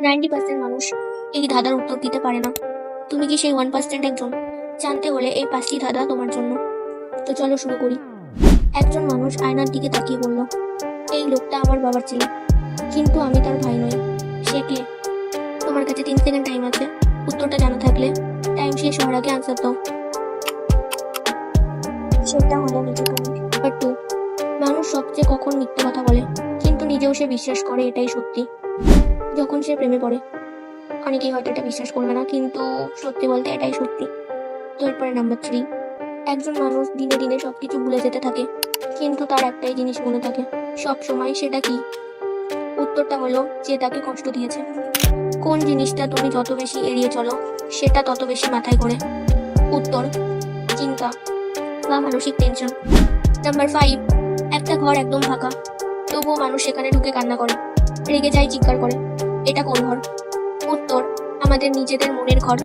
90% মানুষ এই ধাঁধার উত্তর দিতে পারে না। তুমি কি সেই 1% একজন? জানতে হলে এই 5টি ধাঁধা তোমার জন্য। তো চলো শুরু করি। একজন মানুষ আয়নার দিকে তাকিয়ে বলল, এই লোকটা আমার বাবার ছেলে, কিন্তু আমি তার ভাই নই। সে কে? তোমার কাছে 3 সেকেন্ড টাইম আছে। উত্তরটা জানা থাকলে টাইম শেষ হওয়ার আগে আনসার দাও। সেটা হলো নিজের তুমি। নাম্বার 2, মানুষ সবচেয়ে কখন মিথ্যে কথা বলে, কিন্তু নিজেও সে বিশ্বাস করে এটাই সত্যি? যখন সে প্রেমে পড়ে। অনেকেই হয়তো এটা বিশ্বাস করবে না, কিন্তু সত্যি বলতে এটাই সত্যি। তো এরপরে নাম্বার 3, একজন মানুষ দিনে দিনে সবকিছু ভুলে যেতে থাকে, কিন্তু তার একটাই জিনিস মনে থাকে সব সময়। সেটা কি? উত্তরটা হলো যে তাকে কষ্ট দিয়েছে। কোন জিনিসটা তুমি যত বেশি এড়িয়ে চলো, সেটা তত বেশি মাথায় করে? উত্তর, চিন্তা বা মানসিক টেনশন। নাম্বার 5, একটা ঘর একদম ফাঁকা, তবুও মানুষ সেখানে ঢুকে কান্না করে, রেগে যায়, চিৎকার করে। এটা কোন ঘর? উত্তর, আমাদের নিজেদের মনের ঘর।